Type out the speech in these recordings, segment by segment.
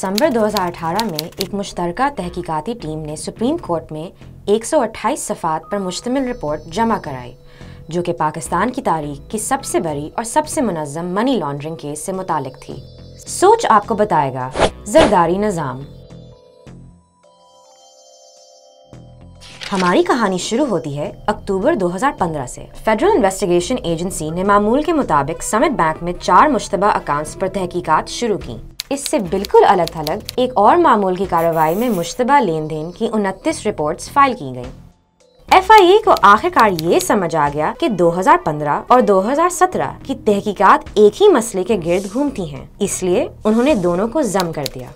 दिसंबर 2018 में एक मुश्तरका तहकीकाती टीम ने सुप्रीम कोर्ट में 128 सफ़ात पर मुश्तमिल रिपोर्ट जमा कराई, जो कि पाकिस्तान की तारीख की सबसे बड़ी और सबसे मुनज़्ज़म मनी लॉन्ड्रिंग केस से मुतालिक थी। सोच आपको बताएगा जरदारी निज़ाम। हमारी कहानी शुरू होती है अक्टूबर 2015 से। फेडरल इन्वेस्टिगेशन एजेंसी ने मामूल के मुताबिक समिट बैंक में 4 मुश्तबा अकाउंट्स पर तहकीकात शुरू की। इससे बिल्कुल अलग थलग एक और मामूल की कार्रवाई में मुश्तबा लेन देन की 29 रिपोर्ट्स फाइल की गयी। FIA को आखिरकार ये समझ आ गया कि 2015 और 2017 की तहकीकात एक ही मसले के गिर्द घूमती हैं, इसलिए उन्होंने दोनों को जम कर दिया।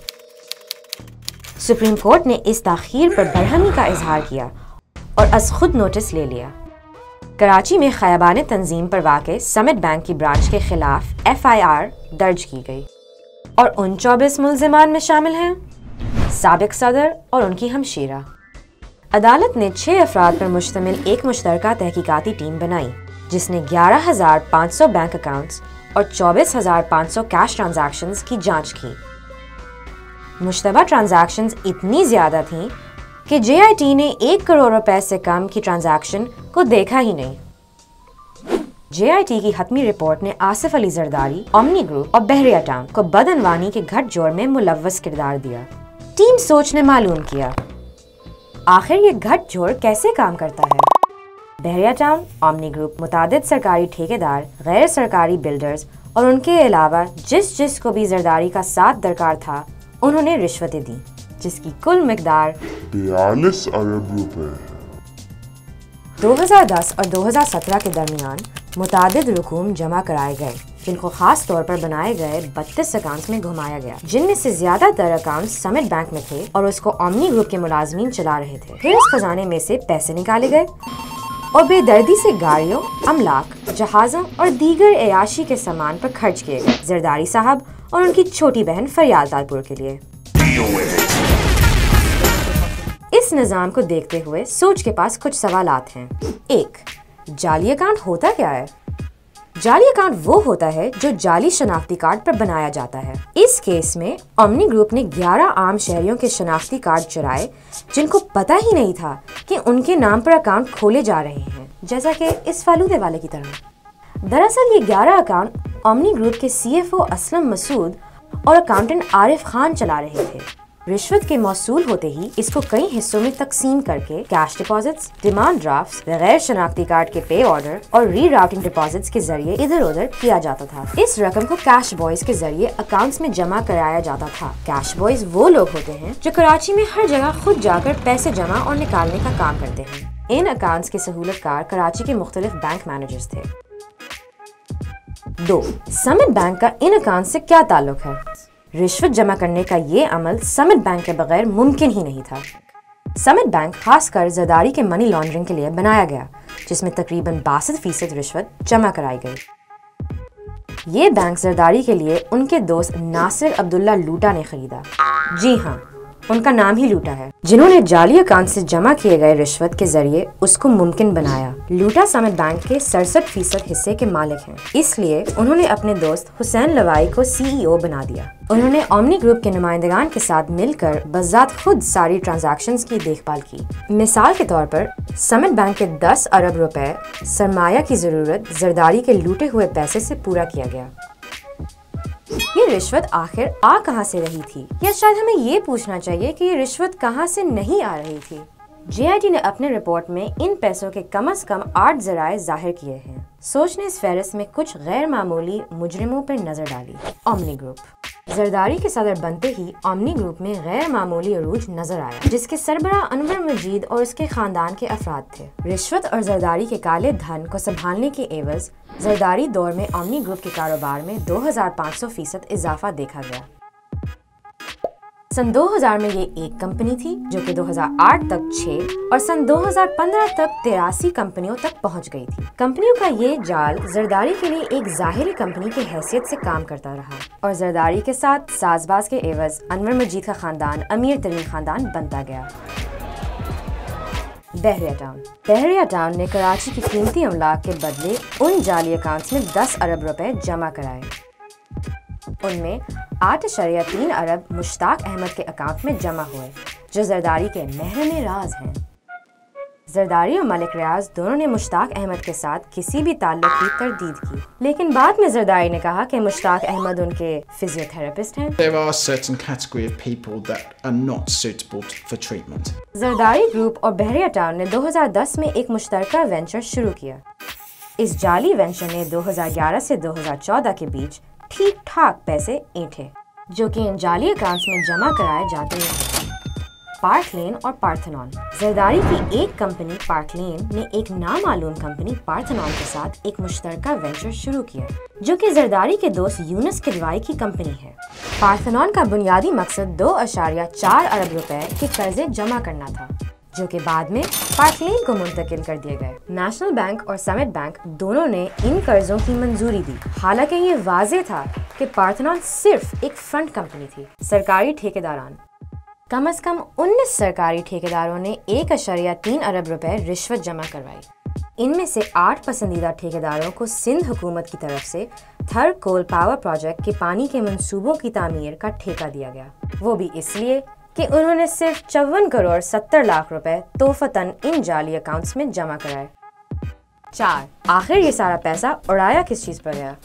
सुप्रीम कोर्ट ने इस ताखीर पर बरहमी का इजहार किया और अज खुद नोटिस ले लिया। कराची में खयाबान तंजीम पर वाक़े समिट बैंक की ब्रांच के खिलाफ FIR दर्ज की गई और उन 24 मुल्ज़िमान में शामिल हैं साबिक सदर और उनकी हमशीरा। अदालत ने 6 अफराद पर मुश्तमिल एक मुश्तरका तहकीकाती टीम बनाई, जिसने 11,500 बैंक अकाउंट्स और 24,500 कैश ट्रांजैक्शंस की जांच की। मुश्तबा ट्रांजैक्शंस इतनी ज़्यादा थीं कि JIT ने 1 करोड़ रुपए से कम की ट्रांजैक्शन को देखा ही नहीं। JIT की हतमी रिपोर्ट ने आसिफ अली जरदारी, ओमनी ग्रुप और बहरिया टाउन को बदअनवानी के गठजोड़ में मुलव्वस किरदार दिया। टीम सोच ने मालूम किया आखिर ये गठजोड़ कैसे काम करता है। बहरिया टाउन, ओमनी ग्रुप मुतादिद सरकारी ठेकेदार, गैर सरकारी बिल्डर्स और उनके अलावा जिस को भी जरदारी का साथ दरकार था, उन्होंने रिश्वतें दी, जिसकी कुल मिकदार 42 अरब रुपए। 2010 और 2017 के दरमियान मुतादिद रकूम जमा कराए गए, जिनको खास तौर पर बनाए गए 32 अकाउंट्स में घुमाया गया, जिनमें से ज्यादातर अकाउंट्स समिट बैंक में थे और उसको ओमनी ग्रुप के मुलाजमीन चला रहे थे। फिर उस खजाने में से पैसे निकाले गए और बेदर्दी से गाड़ियों, अमलाक, जहाजों और दीगर अयाशी के सामान पर खर्च किए गए, जरदारी साहब और उनकी छोटी बहन फरियाल तालपुर के लिए। इस निज़ाम को देखते हुए सोच के पास कुछ सवालात हैं। 1. जाली अकाउंट होता क्या है? जाली अकाउंट वो होता है जो जाली शनाख्ती कार्ड पर बनाया जाता है। इस केस में ओमनी ग्रुप ने 11 आम शहरियों के शनाख्ती कार्ड चुराए, जिनको पता ही नहीं था कि उनके नाम पर अकाउंट खोले जा रहे हैं, जैसा कि इस फालूदे वाले की तरह। दरअसल ये 11 अकाउंट ओमनी ग्रुप के CFO असलम मसूद और अकाउंटेंट आरिफ खान चला रहे थे। रिश्वत के मौसूल होते ही इसको कई हिस्सों में तकसीम करके कैश डिपॉजिट्स, डिमांड ड्राफ्ट्स, बगैर शनाख्ती कार्ड के पे ऑर्डर और रीराउटिंग डिपॉजिट्स के जरिए इधर उधर किया जाता था। इस रकम को कैश बॉयज के जरिए अकाउंट्स में जमा कराया जाता था। कैश बॉयज वो लोग होते हैं जो कराची में हर जगह खुद जाकर पैसे जमा और निकालने का काम करते हैं। इन अकाउंट्स के सहूलतकार कराची के मुख्तलिफ बैंक मैनेजर्स थे। 2. समिट बैंक का इन अकाउंट से क्या ताल्लुक है? रिश्वत जमा करने का ये अमल समिट बैंक के बगैर मुमकिन ही नहीं था। समिट बैंक खासकर जरदारी के मनी लॉन्ड्रिंग के लिए बनाया गया, जिसमें तकरीबन 62% रिश्वत जमा कराई गई। ये बैंक जरदारी के लिए उनके दोस्त नासिर अब्दुल्ला लूटा ने खरीदा। जी हाँ, उनका नाम ही लूटा है, जिन्होंने जाली अकाउंट से जमा किए गए रिश्वत के जरिए उसको मुमकिन बनाया। लूटा समिट बैंक के 67% हिस्से के मालिक हैं, इसलिए उन्होंने अपने दोस्त हुसैन लवाई को CEO बना दिया। उन्होंने ओमनी ग्रुप के नुमाइंदगान के साथ मिलकर बज़ात खुद सारी ट्रांजैक्शंस की देखभाल की। मिसाल के तौर पर समिट बैंक के 10 अरब रुपए सरमाया की जरूरत जरदारी के लूटे हुए पैसे से पूरा किया गया। ये रिश्वत आखिर आ कहां से रही थी, या शायद हमें ये पूछना चाहिए कि ये रिश्वत कहां से नहीं आ रही थी। JIT ने अपने रिपोर्ट में इन पैसों के कम से कम 8 जराए जाहिर किए हैं। सोच ने इस फहरिस्त में कुछ गैर मामूली मुजरिमों पर नजर डाली। Omni group. जरदारी के सदर बनते ही ओमनी ग्रुप में गैर मामूली अरूज नजर आया, जिसके सरबराह अनवर मजीद और उसके खानदान के अफराद थे। रिश्वत और जरदारी के काले धन को संभालने के एवज जरदारी दौर में ओमनी ग्रुप के कारोबार में 2500% इजाफा देखा गया। सन 2000 में ये एक कंपनी थी, जो कि 2008 तक 6 और सन 2015 तक 83 कंपनियों तक पहुंच गई थी। कंपनियों का ये जाल जरदारी के लिए एक जाहिरी कंपनी की हैसियत से काम करता रहा और जरदारी के साथ साजबाज के एवज अनवर मजीद का खानदान अमीर तरीन खानदान बनता गया। बहरिया टाउन। बहरिया टाउन ने कराची की कीमती अमलाक के बदले उन जाली अकाउंट्स में 10 अरब रुपए जमा कराए। उनमें 8.3 अरब मुश्ताक अहमद के अकाउंट में जमा हुए, जो जरदारी के महरम राज हैं। जरदारी और मलिक रियाज दोनों ने मुश्ताक अहमद के साथ किसी भी ताल्लुक की तरदीद की, लेकिन बाद में जरदारी ने कहा कि मुश्ताक अहमद उनके फिजियोथेरेपिस्ट हैं। There are certain category of people that are not suitable for treatment. Zardari group और बहरिया टाउन ने 2010 में एक मुश्तरका वेंचर शुरू किया। इस जाली वेंचर ने 2011 से 2014 के बीच ठीक ठाक पैसे ऐंठे, जो कि इन जाली अकाउंट्स में जमा कराए जाते हैं। पार्क लेन और पार्थेनॉन। जरदारी की एक कंपनी पार्क लेन ने एक नामालूम कंपनी पार्थेनॉन के साथ एक मुश्तरका वेंचर शुरू किया, जो कि जरदारी के दोस्त यूनुस किदवाई की कंपनी है। पार्थेनॉन का बुनियादी मकसद 2.4 अरब रुपए के कर्जे जमा करना था, जो कि बाद में पार्क लेन को मुंतकिल कर दिए गए। नेशनल बैंक और समिट बैंक दोनों ने इन कर्जों की मंजूरी दी, हालांकि ये वाज़ेह था कि पार्थेनॉन सिर्फ एक फंड कंपनी थी। सरकारी ठेकेदारान। कम से कम 19 सरकारी ठेकेदारों ने 1.3 अरब रुपए रिश्वत जमा करवाई। इनमें से 8 पसंदीदा ठेकेदारों को सिंध हुकूमत की तरफ से थर कोल पावर प्रोजेक्ट के पानी के मंसूबों की तामीर का ठेका दिया गया, वो भी इसलिए कि उन्होंने सिर्फ 54 करोड़ 70 लाख रुपए तोहफतन इन जाली अकाउंट्स में जमा कराए। 4. आखिर ये सारा पैसा उड़ाया किस चीज़ पर गया?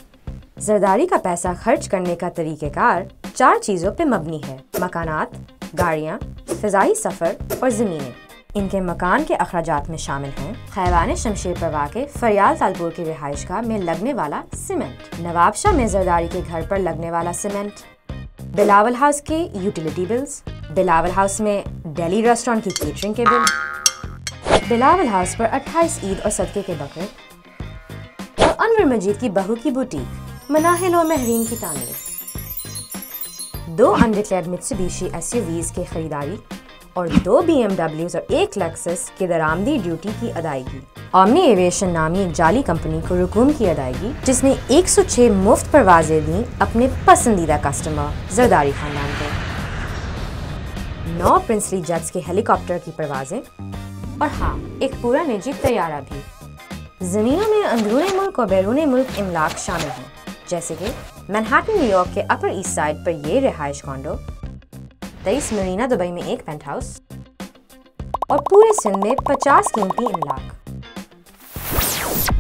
जरदारी का पैसा खर्च करने का तरीक़ेकार 4 चीज़ों पे मबनी है: मकानात, गाड़ियाँ, फ़िज़ाई सफ़र और ज़मीनें। इनके मकान के अखराजात में शामिल हैं खैबान शमशेर परवाह के फरियाल तालपुर की रिहाइशगाह में लगने वाला सीमेंट, नवाबशाह में जरदारी के घर पर लगने वाला सीमेंट, बिलावल हाउस के यूटिलिटी बिल्स, बिलावल हाउस में दिल्ली रेस्टोरेंट की केटरिंग के बिल, बिलावल हाउस पर 28 ईद और सदके के बकरे और अनवर मजीद की बहू की बुटीक, मनाहिल और महरीन की तामीर, 2 अनडिक्लेयर्ड मित्सुबिशी SUVs की खरीदारी और 2 BMWs और 1 लेक्सस की दरामदी ड्यूटी की अदायगी। ओमनी एविएशन नामी एक जाली कंपनी को रकूम की अदायगी, जिसने 106 मुफ्त परवाजें दी अपने पसंदीदा कस्टमर जरदारी खानदान को। 9 प्रिंसली जेट्स के हेलीकॉप्टर की परवाजें और हाँ, एक पूरा निजी तैयारा भी। जमीनों में अंदरूनी मुल्क और बैरूनी मुल्क इमलाक शामिल हैं, जैसे कि मैनहट्टन न्यूयॉर्क के अपर ईस्ट साइड पर ये रिहाइश कॉन्डो, 23 मरीना दुबई में एक पेंट हाउस और पूरे सिंध में 50 कीमती इमलाक।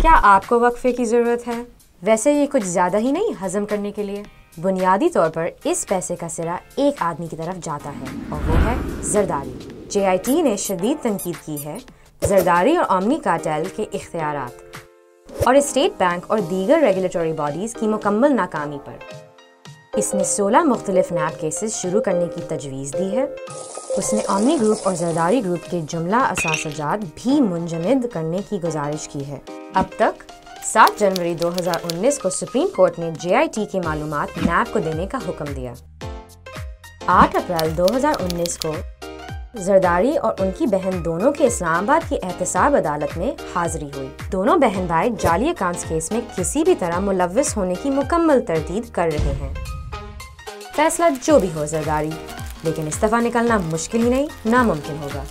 क्या आपको वक्फे की ज़रूरत है? वैसे ये कुछ ज़्यादा ही नहीं हजम करने के लिए। बुनियादी तौर पर इस पैसे का सिरा एक आदमी की तरफ जाता है और वो है जरदारी। JIT ने शदीद तनकीद की है जरदारी और ओमनी कार्टेल के इख्तियारात और स्टेट बैंक और दीगर रेगुलेटरी बॉडीज़ की मुकम्मल नाकामी पर। इसने 16 मुख्तलिफ नैब केसेस शुरू करने की तजवीज़ दी है। उसने ओमनी ग्रुप और जरदारी ग्रुप के जुमला असासजात भी मुंजमद करने की गुजारिश की है। अब तक 7 जनवरी 2019 को सुप्रीम कोर्ट ने JIT की मालूमात नैब को देने का हुक्म दिया। 8 अप्रैल 2019 को जरदारी और उनकी बहन दोनों के इस्लामाबाद की एहतसाब अदालत में हाजिरी हुई। दोनों बहन भाई जाली अकाउंट्स केस में किसी भी तरह मुलव्वस होने की मुकम्मल तरदीद कर रहे हैं। फैसला जो भी हो जरदारी, लेकिन इस्तीफा निकलना मुश्किल ही नहीं, नामुमकिन होगा।